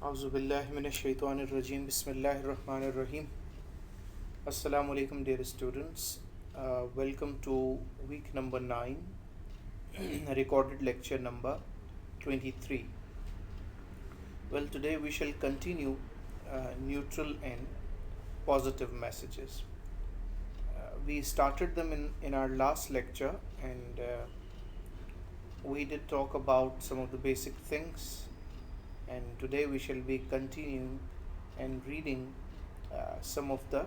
Auzu billahi minash shaitanir rajim. Bismillahir rahmanir rahim. Assalamu alaikum, dear students. Welcome to week number 9, recorded lecture number 23. Well, today we shall continue neutral and positive messages. We started them in our last lecture, and we did talk about some of the basic things, and today we shall be continuing and reading some of the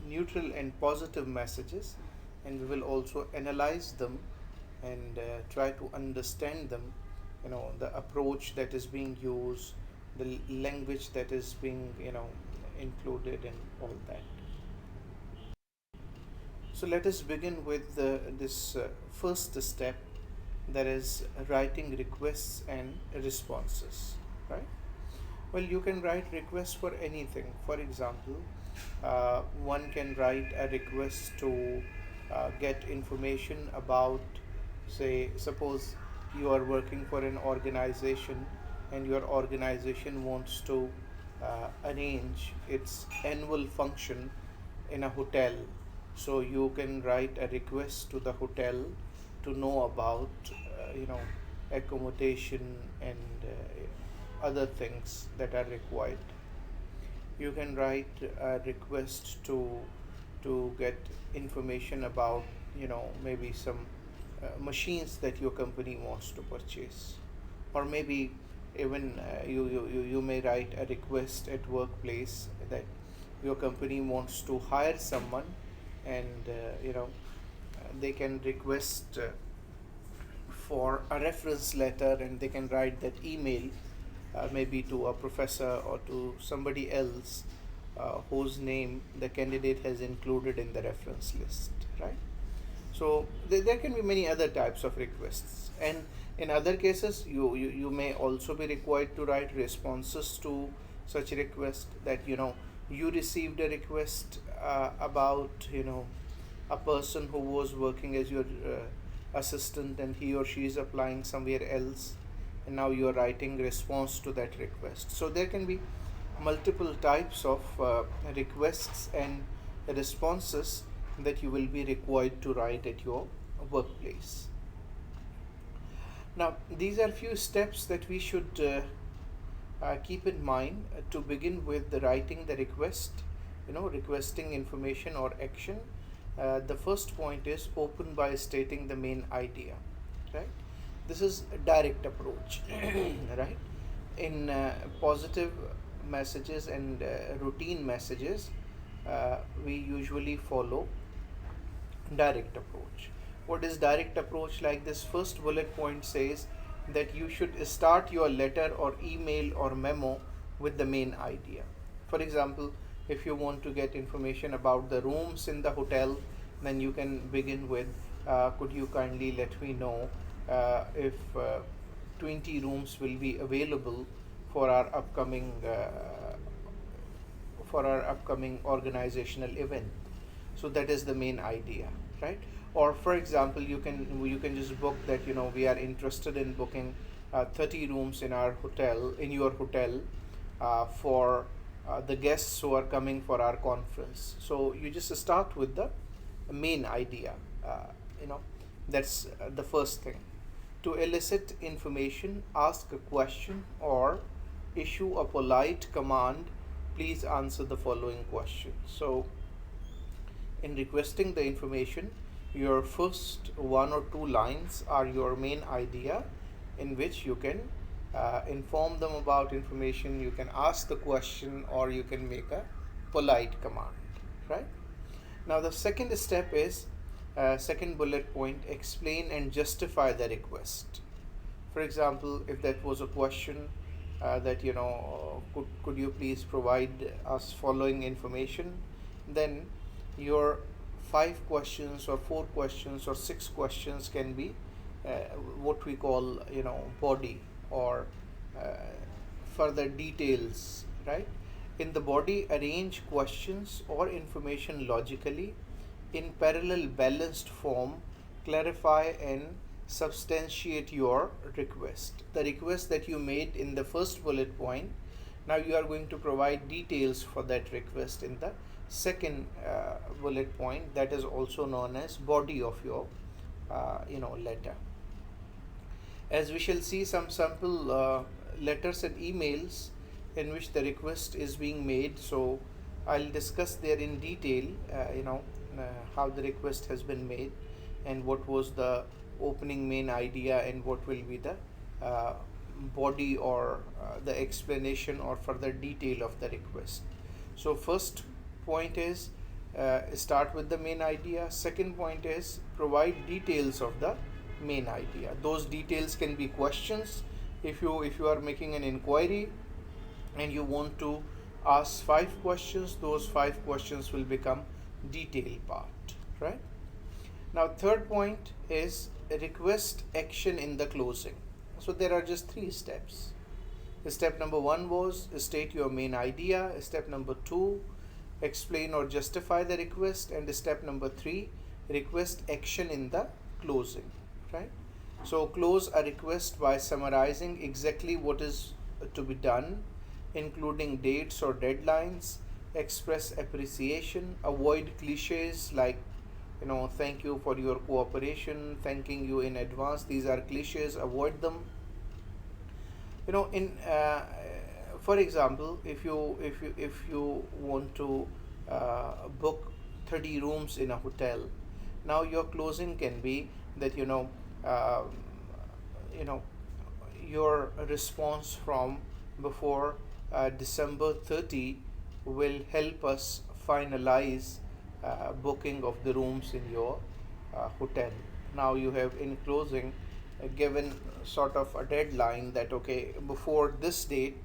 neutral and positive messages, and we will also analyze them and try to understand them, the approach that is being used, the language that is being included, and all that. So let us begin with this first step, that is writing requests and responses, right? Well, you can write requests for anything. For example, one can write a request to get information about, say, suppose you are working for an organization and your organization wants to arrange its annual function in a hotel. So you can write a request to the hotel to know about, accommodation and other things that are required. You can write a request to get information about, maybe some machines that your company wants to purchase, or maybe even you may write a request at workplace that your company wants to hire someone, and they can request for a reference letter, and they can write that email maybe to a professor or to somebody else whose name the candidate has included in the reference list, right? So there can be many other types of requests, and in other cases you may also be required to write responses to such request, that you received a request about a person who was working as your assistant, and he or she is applying somewhere else, and now you are writing response to that request. So there can be multiple types of requests and responses that you will be required to write at your workplace. Now, these are few steps that we should keep in mind to begin with the writing the request, requesting information or action. The first point is open by stating the main idea, right? This is a direct approach, right? In positive messages and routine messages, we usually follow direct approach. What is direct approach? Like this first bullet point says that you should start your letter or email or memo with the main idea. For example, if you want to get information about the rooms in the hotel, then you can begin with, could you kindly let me know if 20 rooms will be available for our upcoming organizational event. So that is the main idea, right? Or for example, you can just book that, we are interested in booking 30 rooms in your hotel for the guests who are coming for our conference. So you just start with the main idea. That's the first thing. To elicit information, ask a question or issue a polite command. Please answer the following question. So in requesting the information, your first one or two lines are your main idea, in which you can inform them about information, you can ask the question, or you can make a polite command, right? Now the second step is, second bullet point, explain and justify the request. For example, if that was a question that could you please provide us following information, then your 5 questions or 4 questions or 6 questions can be what we call body, or further details, right? In the body, arrange questions or information logically in parallel balanced form, clarify and substantiate your request. The request that you made in the first bullet point, now you are going to provide details for that request in the second bullet point, that is also known as body of your letter. As we shall see some sample letters and emails in which the request is being made, so I'll discuss there in detail how the request has been made and what was the opening main idea and what will be the uh, body or the explanation or further detail of the request. So first point is start with the main idea. Second point is provide details of the main idea. Those details can be questions. If you are making an inquiry and you want to ask 5 questions, those 5 questions will become detail part, right? Now third point is request action in the closing. So there are just 3 steps. Step number 1 was state your main idea. Step number 2, explain or justify the request. And step number 3, request action in the closing, right? So close a request by summarizing exactly what is to be done, including dates or deadlines. Express appreciation. Avoid cliches like thank you for your cooperation, thanking you in advance. These are cliches, avoid them. In for example, if you want to book 30 rooms in a hotel, now your closing can be that uh, you know your response from before December 30 will help us finalize booking of the rooms in your hotel. Now you have in closing given sort of a deadline that okay, before this date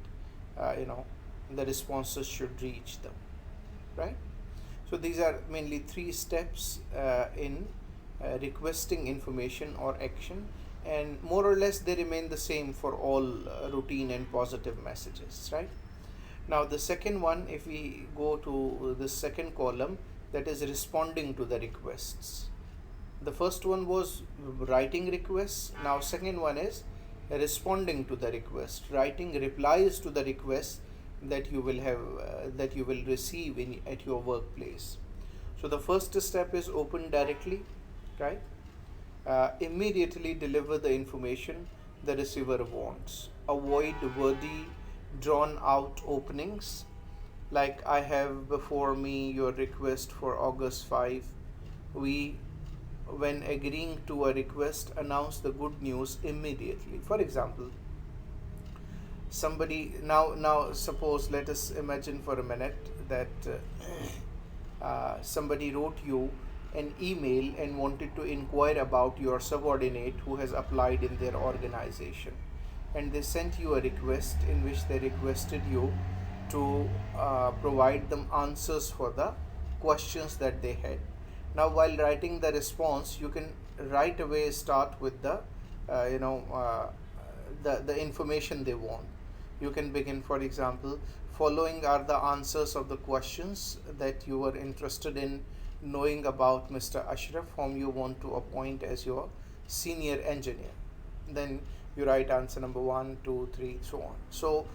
the responses should reach them, right? So these are mainly 3 steps in requesting information or action, and more or less they remain the same for all routine and positive messages, right? Now the second one, if we go to the second column, that is responding to the requests. The first one was writing requests. Now second one is responding to the request, writing replies to the requests that you will have that you will receive in at your workplace. So the first step is open directly, right? Immediately deliver the information the receiver wants. Avoid wordy, drawn out openings like I have before me your request for August 5. We, when agreeing to a request, announce the good news immediately. For example, somebody now suppose, let us imagine for a minute that somebody wrote you an email and wanted to inquire about your subordinate who has applied in their organization, and they sent you a request in which they requested you to provide them answers for the questions that they had. Now while writing the response, you can right away start with the the information they want. You can begin, for example, following are the answers of the questions that you were interested in knowing about Mr. Ashraf, whom you want to appoint as your senior engineer. Then you write answer number 1, 2, 3, so on. So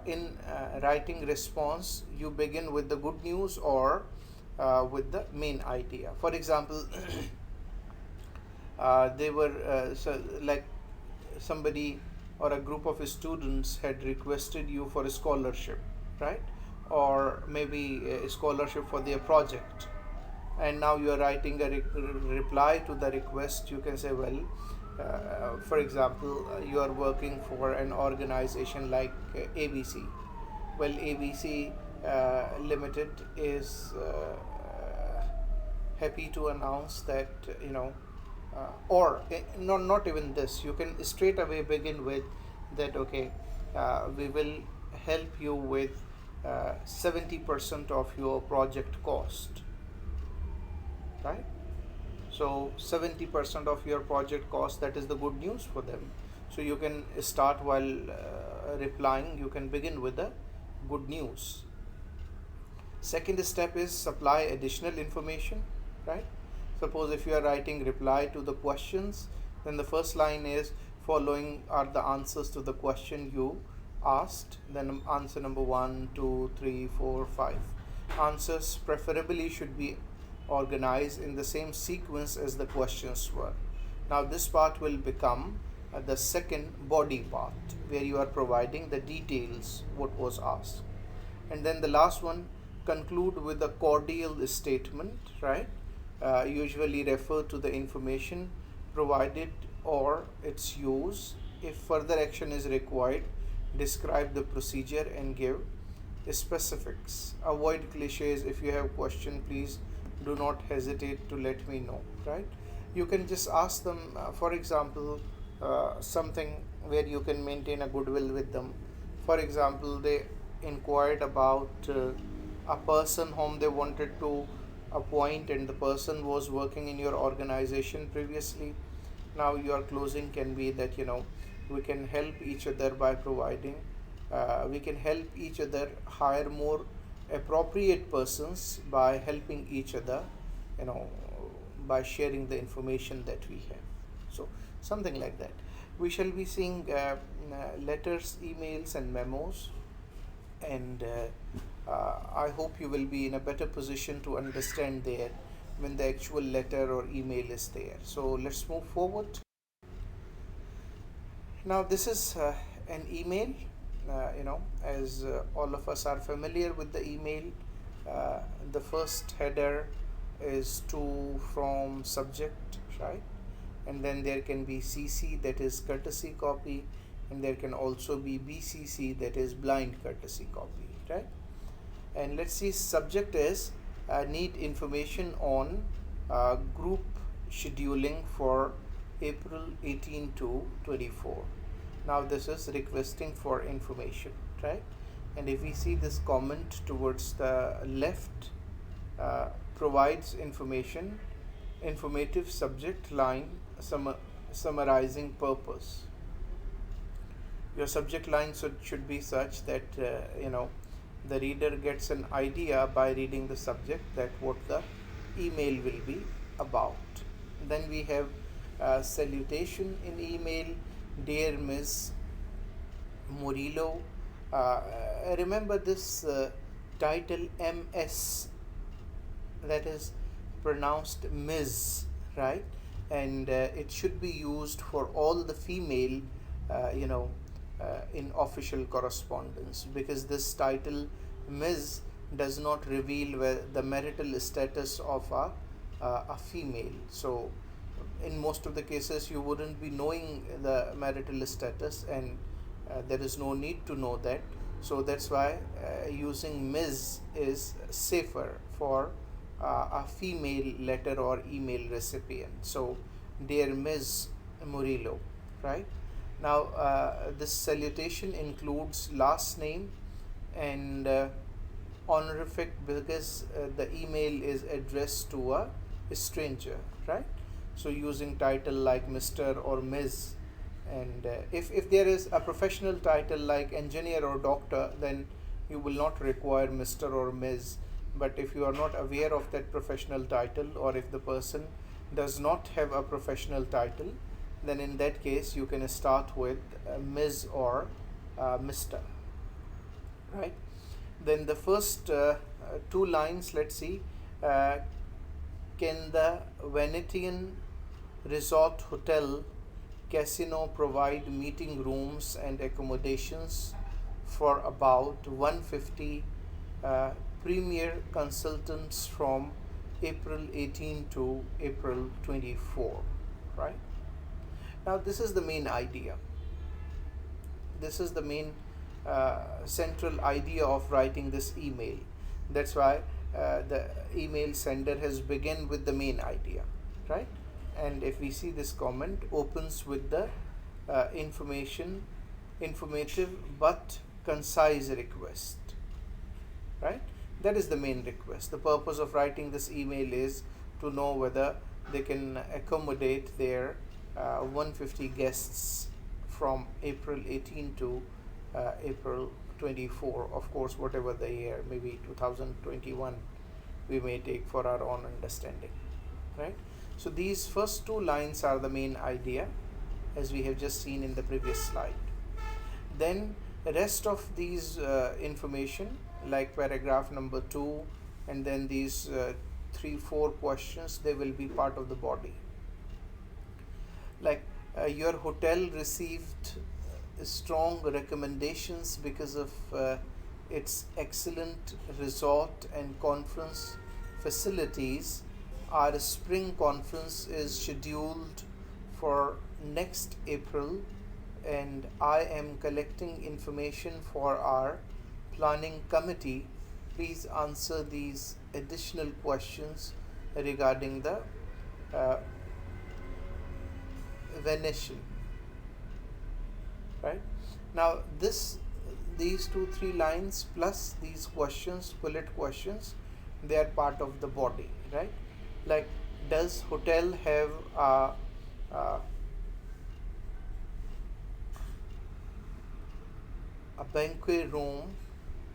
in writing response, you begin with the good news or with the main idea. For example, they were so like somebody or a group of students had requested you for a scholarship, right? Or maybe a scholarship for their project, and now you are writing a reply to the request. You can say, well, for example, you are working for an organization like ABC. Well, ABC Limited is happy to announce that or not even this. You can straight away begin with that. Okay, we will help you with 70% of your project cost, right? So 70% of your project cost, that is the good news for them. So you can start while replying, you can begin with the good news. Second step is supply additional information, right? Suppose if you are writing reply to the questions, Then the first line is following are the answers to the question you asked. Then answer number 1, 2, 3, 4, 5. Answers preferably should be organized in the same sequence as the questions were. Now this part will become the second body part, where you are providing the details what was asked. And then the last one, conclude with a cordial statement, right? Usually refer to the information provided or its use. If further action is required, describe the procedure and give specifics. Avoid cliches. If you have question, please do not hesitate to let me know, right? You can just ask them, for example, something where you can maintain a goodwill with them. For example, they inquired about a person whom they wanted to appoint, and the person was working in your organization previously. Now your closing can be that, we can help each other by providing, we can help each other hire more appropriate persons by helping each other, you know by sharing the information that we have. So something like that. We shall be seeing letters, emails and memos, and I hope you will be in a better position to understand there when the actual letter or email is there. So let's move forward. Now this is an email. As all of us are familiar with the email, the first header is to, from, subject, right? And then there can be CC, that is courtesy copy, and there can also be BCC, that is blind courtesy copy, right? And let's see, subject is need information on group scheduling for April 18 to 24. Now this is requesting for information, right? And if we see this comment towards the left, provides information, informative subject line, summarizing purpose. Your subject line should be such that the reader gets an idea by reading the subject that what the email will be about. Then we have salutation in email. Dear Ms. Murillo, remember this title MS, that is pronounced Ms, right? And it should be used for all the female, in official correspondence, because this title Ms does not reveal the marital status of a female. So in most of the cases you wouldn't be knowing the marital status, and there is no need to know that. So that's why using Ms is safer for a female letter or email recipient. So dear Ms. Murillo, right? Now this salutation includes last name and honorific, because the email is addressed to a stranger, right? So using title like Mr. or Ms. And if there is a professional title like engineer or doctor, then you will not require Mr. or Ms. But if you are not aware of that professional title, or if the person does not have a professional title, then in that case you can start with Ms. or Mr. Right? Then the first two lines, let's see. Can the Venetian Resort Hotel Casino provide meeting rooms and accommodations for about 150 premier consultants from April 18 to April 24, right? Now this is the main idea. This is the main central idea of writing this email. That's why the email sender has begun with the main idea, right? And if we see this comment opens with the informative but concise request, right? That is the main request. The purpose of writing this email is to know whether they can accommodate their 150 guests from April 18 to April 24, of course, whatever the year, maybe 2021 we may take for our own understanding, right? So these first two lines are the main idea, as we have just seen in the previous slide. Then the rest of these information, like paragraph number 2 and then these 3 4 questions, they will be part of the body. Like your hotel received strong recommendations because of its excellent resort and conference facilities. Our spring conference is scheduled for next April, and I am collecting information for our planning committee. Please answer these additional questions regarding the uh, Venetian. Right now, these 2 3 lines plus these questions, bullet questions, they are part of the body, right? Like, does hotel have a, a banquet room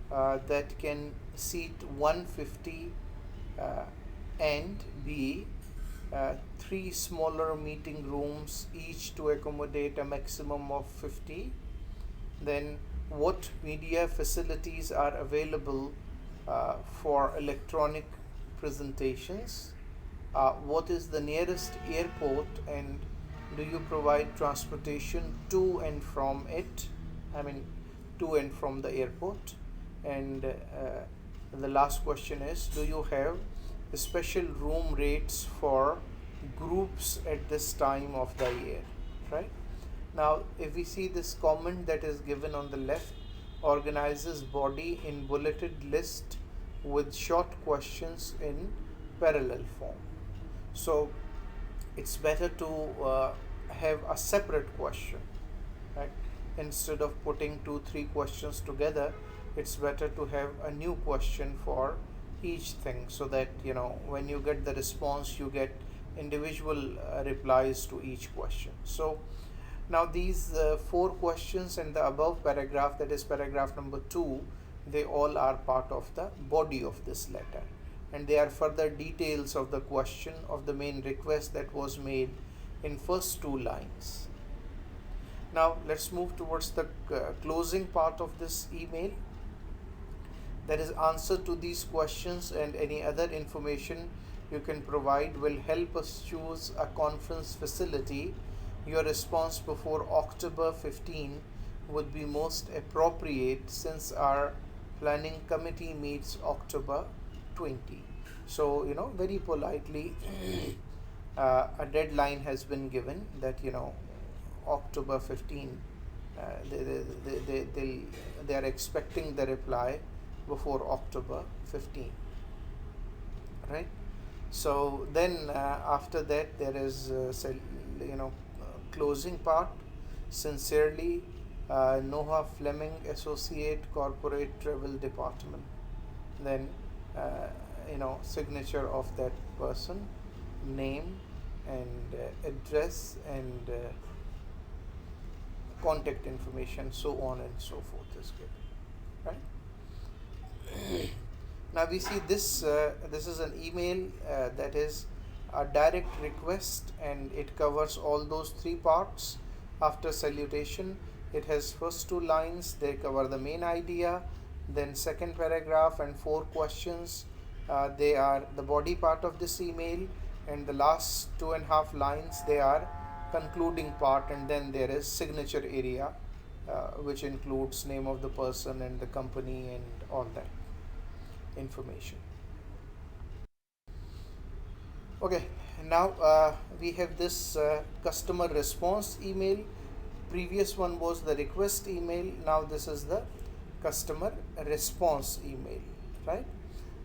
that can seat 150 uh, and B, 3 smaller meeting rooms, each to accommodate a maximum of 50. Then, what media facilities are available for electronic presentations? What is the nearest airport, and do you provide transportation to and from it? I mean, to and from the airport. And the last question is, do you have special room rates for groups at this time of the year? Right now, if we see this comment that is given on the left, organizes body in bulleted list with short questions in parallel form. So it's better to have a separate question, right? Instead of putting 2 3 questions together, it's better to have a new question for each thing, so that when you get the response, you get individual replies to each question. So now these 4 questions and the above paragraph, that is paragraph number 2, they all are part of the body of this letter, and they are further details of the question of the main request that was made in first 2 lines. Now let's move towards the closing part of this email. That is, answer to these questions and any other information you can provide will help us choose a conference facility. Your response before October 15 would be most appropriate, since our planning committee meets October 20. So, very politely, a deadline has been given that, October 15, they are expecting the reply before October 15, right? So then after that, there is closing part. Sincerely, Noah Fleming, Associate, Corporate Travel Department. Then signature of that person, name and address and contact information, so on and so forth is given, right? Now we see this is an email that is a direct request, and it covers all those 3 parts. After salutation, it has first 2 lines, they cover the main idea. Then second paragraph and 4 questions, they are the body part of this email, and the last 2.5 lines, they are concluding part, and then there is signature area, which includes name of the person and the company and all that information. Okay, now we have this customer response email. Previous one was the request email, now this is the customer response email, right?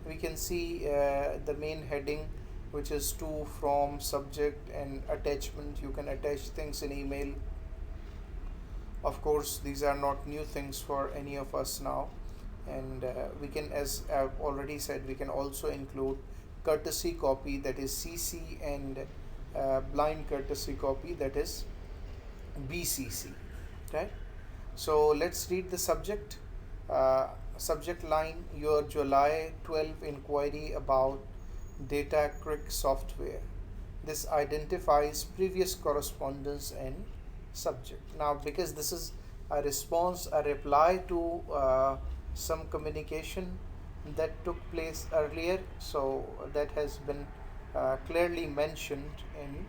We can see the main heading, which is to, from, subject and attachment. You can attach things in email. Of course, these are not new things for any of us now, and we can, as I've already said, we can also include courtesy copy, that is CC, and blind courtesy copy, that is BCC, right? So let's read the subject. Subject line: your July 12 inquiry about Data Crick software. This identifies previous correspondence and subject. Now, because this is a response, a reply to some communication that took place earlier, so that has been clearly mentioned in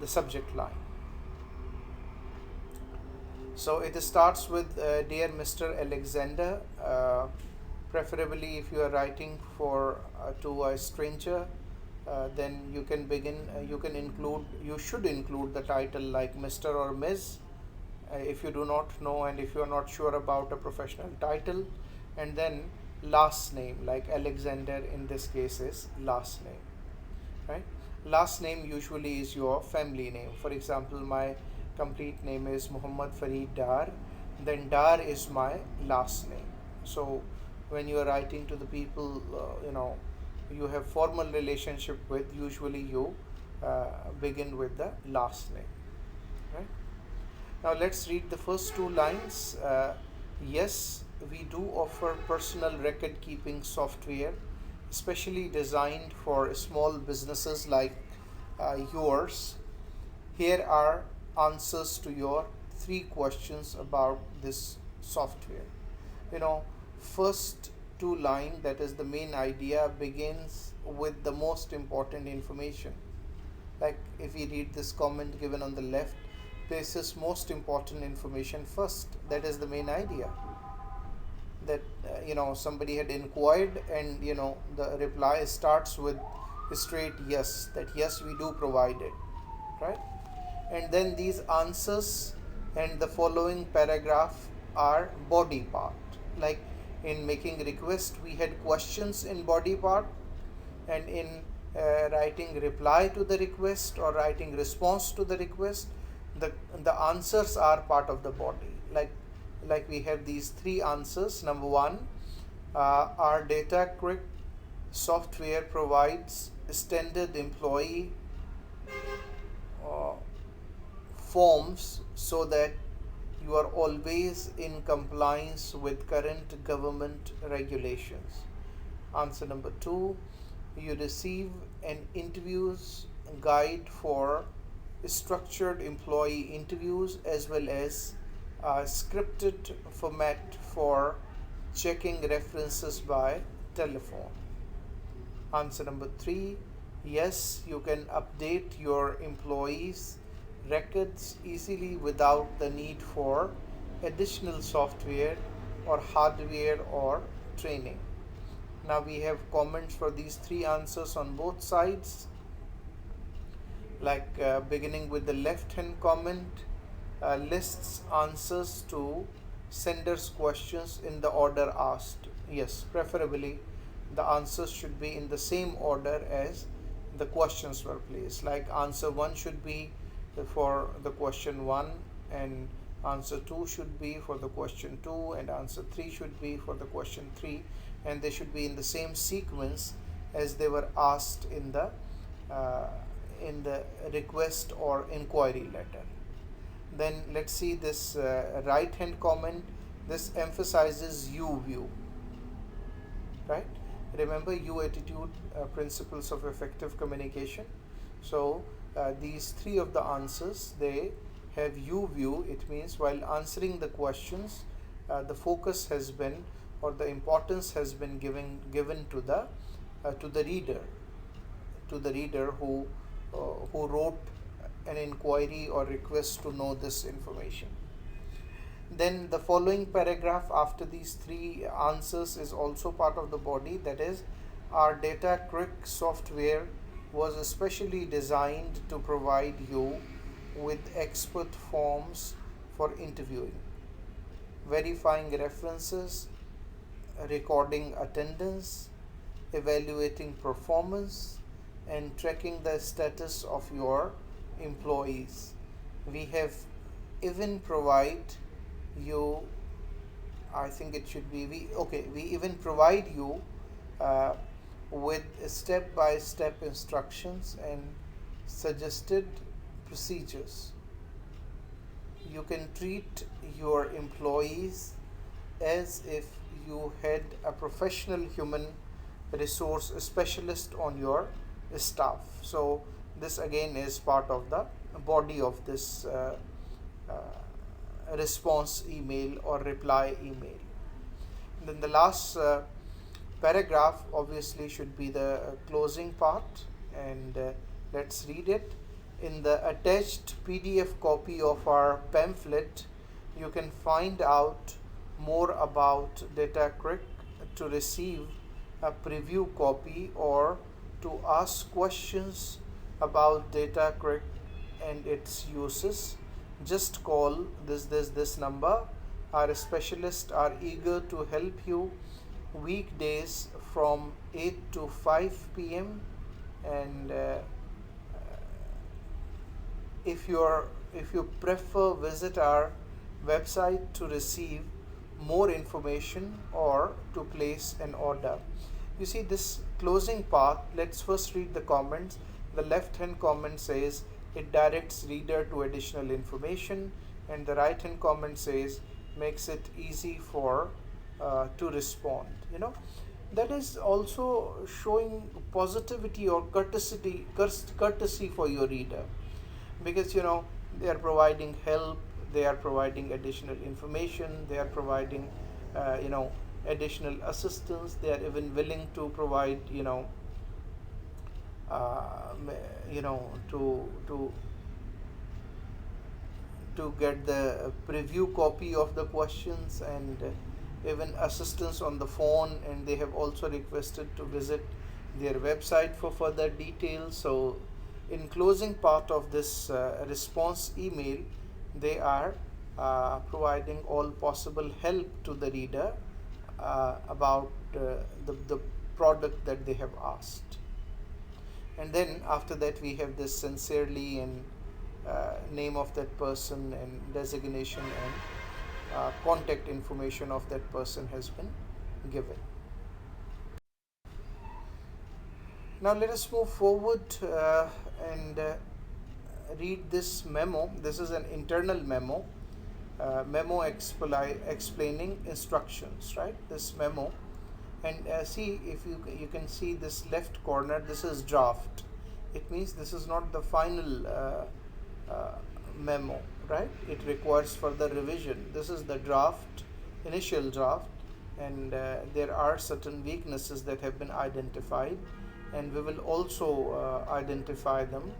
the subject line. So it starts with Dear Mr. Alexander. Preferably, if you are writing for to a stranger, then you can begin. You can include. You should include the title like Mr. or Ms. If you do not know and if you are not sure about a professional title, and then last name like Alexander in this case is last name, right? Last name usually is your family name. For example, my complete name is Muhammad Farid Dar, then Dar is my last name. So when you are writing to the people, you have formal relationship with, usually you begin with the last name, right? Now let's read the first two lines. Yes, we do offer personal record keeping software, especially designed for small businesses like yours. Here are answers to your three questions about this software. You know, first two line, that is the main idea, begins with the most important information. Like if we read this comment given on the left, places most important information first. That is the main idea, that somebody had inquired, and the reply starts with straight yes, that yes, we do provide it, right? And then these answers and the following paragraph are body part. Like in making request, we had questions in body part, and in writing reply to the request or writing response to the request, the the answers are part of the body. Like we have these three answers. Number one, our data quick software provides standard employee uh, forms so that you are always in compliance with current government regulations. Answer number two, you receive an interviews guide for structured employee interviews as well as a scripted format for checking references by telephone. Answer number three, yes, you can update your employees' records easily without the need for additional software or hardware or training. Now we have comments for these three answers on both sides. Like beginning with the left hand comment, lists answers to sender's questions in the order asked. Yes, preferably the answers should be in the same order as the questions were placed. Like answer 1 should be for the question 1, and answer 2 should be for the question 2, and answer 3 should be for the question 3, and they should be in the same sequence as they were asked uh, in the request or inquiry letter. Then let's see this right hand comment. This emphasizes you view, right? Remember you attitude, principles of effective communication. So these three of the answers, they have you view. It means while answering the questions, the focus has been, or the importance has been given to the reader, who wrote an inquiry or request to know this information. Then the following paragraph after these three answers is also part of the body, that is, our data quick software was especially designed to provide you with expert forms for interviewing, verifying references, recording attendance, evaluating performance, and tracking the status of your employees. We have even provide you, I think it should be we even provide you uh, with step by step instructions and suggested procedures. You can treat your employees as if you had a professional human resource specialist on your staff. So This again is part of the body of this uh, response email or reply email. And then the last paragraph obviously should be the closing part, and let's read it. In the attached PDF copy of our pamphlet, you can find out more about DataCrick. To receive a preview copy or to ask questions about DataCrick and its uses, just call this number. Our specialists are eager to help you weekdays from 8 to 5 p.m. and if you prefer, visit our website to receive more information or to place an order. You see this closing part. Let's first read the comments. The left hand comment says it directs reader to additional information, and the right hand comment says makes it easy for to respond. That is also showing positivity or courtesy for your reader, because they are providing help, they are providing additional information, they are providing additional assistance, they are even willing to provide uh, you know to get the preview copy of the questions, and even assistance on the phone, and they have also requested to visit their website for further details. So in closing part of this response email, they are providing all possible help to the reader about the product that they have asked. And then after that we have this sincerely, and name of that person, and designation, and contact information of that person has been given. Now let us move forward and read this memo. This is an internal memo, explaining instructions, right? This memo, and see, if you can see this left corner, this is draft. It means this is not the final memo, right? It requires further revision. This is the draft, initial draft, and there are certain weaknesses that have been identified, and we will also identify them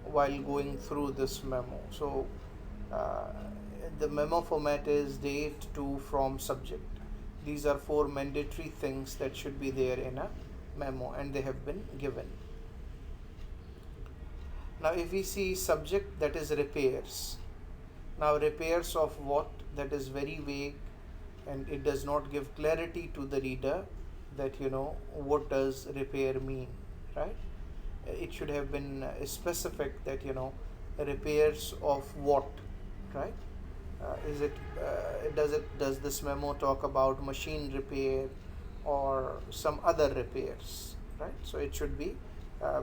while going through this memo. So the memo format is date to from subject. These are 4 mandatory things that should be there in a memo, and they have been given. Now if we see subject, that is repairs. Now repairs of what? That is very vague, and it does not give clarity to the reader that what does repair mean, right? It should have been specific that repairs of what, right? Does this memo talk about machine repair or some other repairs, right? So it should be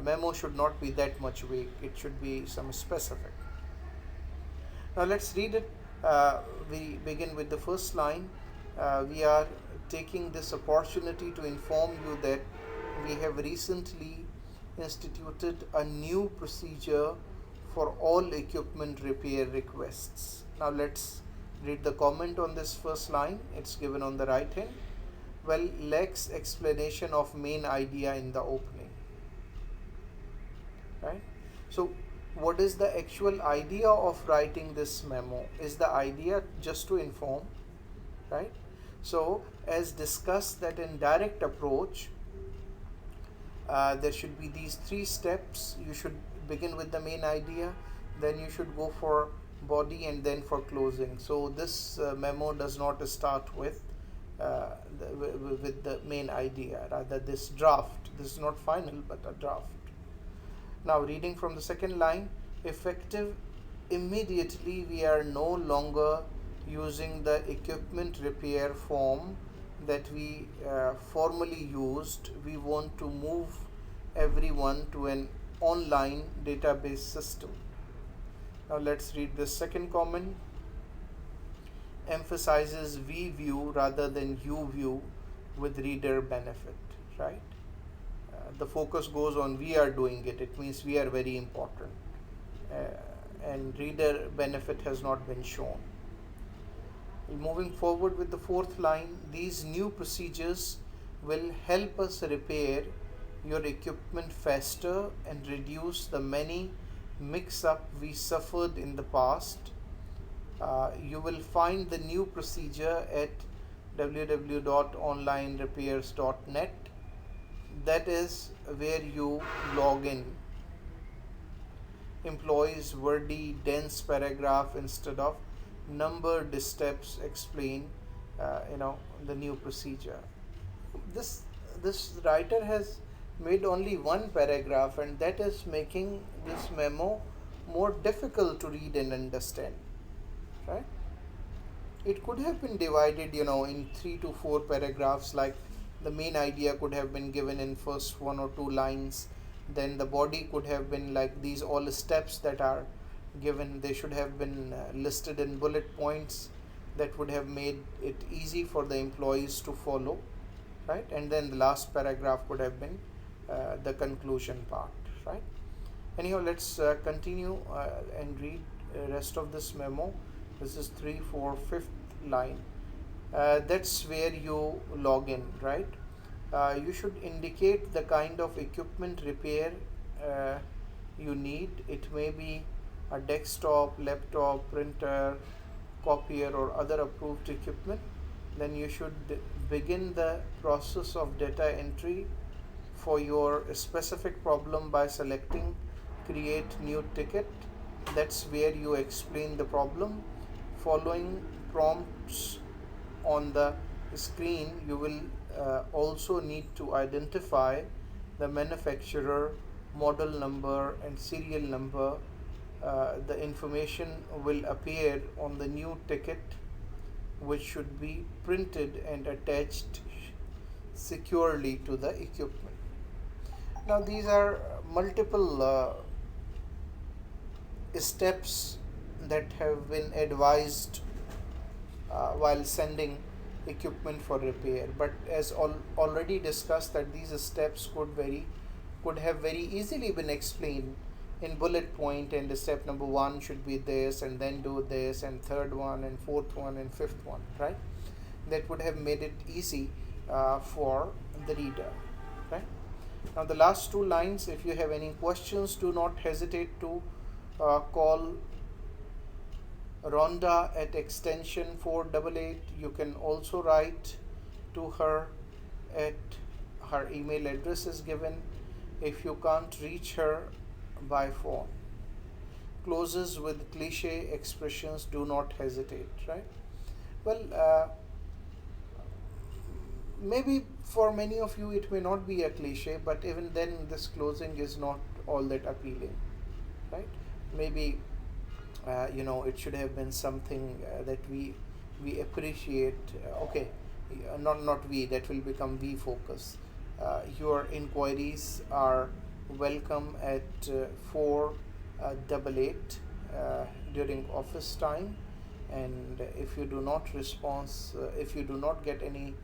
memo should not be that much vague. It should be some specific. Now let's read it. We begin with the first line. We are taking this opportunity to inform you that we have recently instituted a new procedure for all equipment repair requests. Now let's read the comment on this first line. It's given on the right hand. Well, lacks explanation of main idea in the opening, right? So what is the actual idea of writing this memo? Is the idea just to inform, right? So as discussed, that in direct approach there should be these 3 steps. You should begin with the main idea, then you should go for body, and then for closing. So this memo does not start with the main idea. Rather, this draft, this is not final but a draft. Now reading from the second line, effective immediately, we are no longer using the equipment repair form that we formerly used. We want to move everyone to an online database system. Now let's read the second comment. Emphasizes we view rather than you view with reader benefit, right? the focus goes on we are doing it, it means we are very important, and reader benefit has not been shown. Moving forward with the fourth line, these new procedures will help us repair your equipment faster and reduce the many mix up we suffered in the past. You will find the new procedure at www.onlinerepairs.net. That is where you log in. Employees wordy dense paragraph instead of numbered steps explain the new procedure. This writer has made only one paragraph, and that is making this memo more difficult to read and understand, right? It could have been divided in 3 to 4 paragraphs, like the main idea could have been given in first 1 or 2 lines, then the body could have been like these all steps that are given, they should have been listed in bullet points that would have made it easy for the employees to follow, right? And then the last paragraph could have been the conclusion part, right? Anyhow, let's continue and read rest of this memo. This is 3 4 5th line. That's where you log in, right? You should indicate the kind of equipment repair you need. It may be a desktop, laptop, printer, copier, or other approved equipment. Then you should begin the process of data entry for your specific problem by selecting create new ticket. That's where you explain the problem. Following prompts on the screen, you will also need to identify the manufacturer, model number, and serial number. The information will appear on the new ticket, which should be printed and attached securely to the equipment. Now, these are multiple steps that have been advised while sending equipment for repair, but as already discussed, that these steps could have very easily been explained in bullet point, and the step number 1 should be this, and then do this, and third one, and fourth one, and fifth one, right? That would have made it easy for the reader, right? Now, the last 2 lines, if you have any questions, do not hesitate to call Rhonda at extension 488. You can also write to her at her email address is given if you can't reach her by phone. Closes with cliche expressions, do not hesitate, right? Well, maybe for many of you it may not be a cliche, but even then this closing is not all that appealing, right? Maybe it should have been something that we appreciate. Okay, not we, that will become we focus. Your inquiries are welcome at 488 during office time, and if you do not get any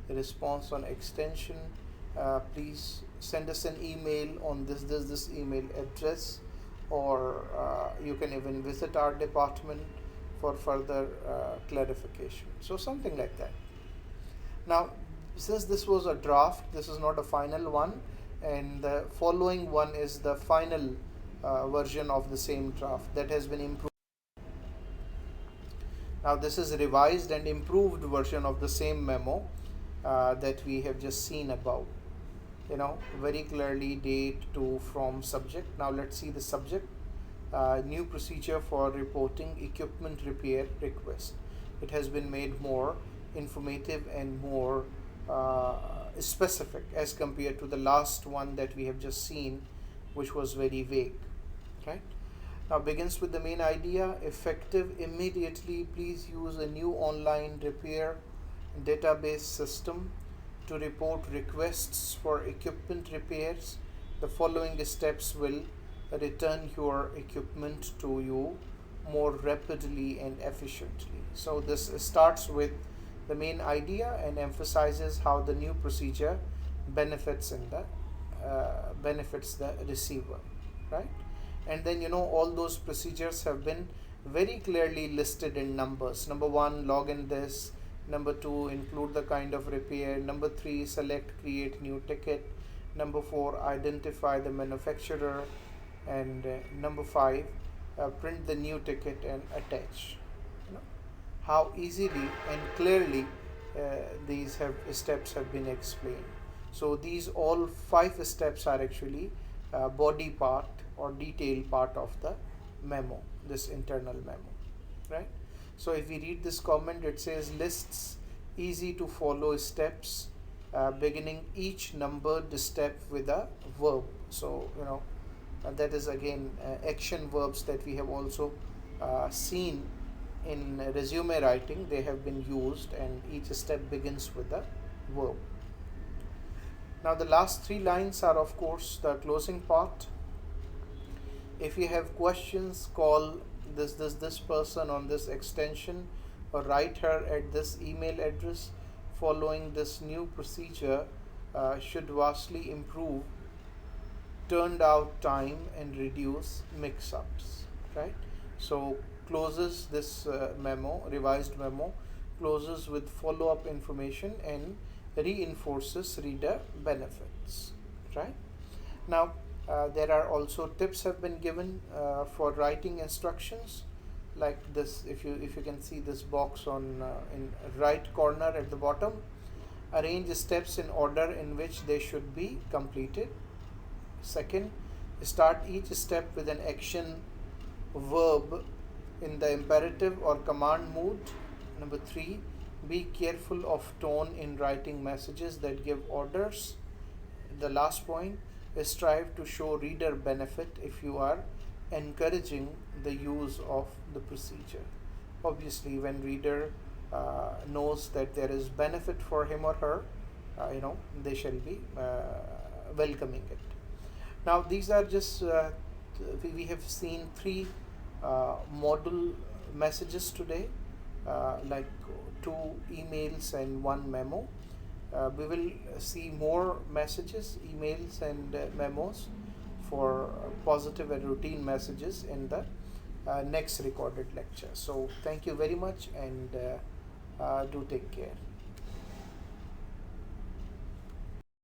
response on extension, please send us an email on this email address, or you can even visit our department for further clarification. So something like that. Now, since this was a draft, this is not a final one, and the following one is the final version of the same draft that has been improved. Now, this is a revised and improved version of the same memo that we have just seen above. Very clearly date, to, from, subject. Now let's see the subject. New procedure for reporting equipment repair request. It has been made more informative and more specific as compared to the last one that we have just seen, which was very vague, right? Now begins with the main idea. Effective immediately, please use a new online repair database system to report requests for equipment repairs. The following steps will return your equipment to you more rapidly and efficiently. So this starts with the main idea and emphasizes how the new procedure benefits in the benefits the receiver, right? And then all those procedures have been very clearly listed in numbers. Number one, log in this. Number two, include the kind of repair. Number three, select create new ticket. Number four, identify the manufacturer. And number five, print the new ticket and attach. You know, how easily and clearly these steps have been explained. So these all five steps are actually body part or detail part of the memo, this internal memo, right? So if we read this comment, it says lists easy to follow steps, beginning each numbered step with a verb. So that is again action verbs that we have also seen in resume writing. They have been used, and each step begins with a verb. Now the last three lines are of course the closing part. If you have questions, call this person on this extension, or write her at this email address. Following this new procedure should vastly improve turned out time and reduce mix-ups, right? So closes this revised memo closes with follow-up information and reinforces reader benefits, right? Now there are also tips have been given for writing instructions, like this. If you can see this box on in right corner at the bottom, arrange steps in order in which they should be completed. Second, start each step with an action verb in the imperative or command mood. Number three, be careful of tone in writing messages that give orders. The last point is strive to show reader benefit if you are encouraging the use of the procedure. Obviously, when reader knows that there is benefit for him or her, they shall be welcoming it. Now these are just we have seen three model messages today, like two emails and one memo. We will see more messages, emails and memos for positive and routine messages in the next recorded lecture. So thank you very much, and do take care.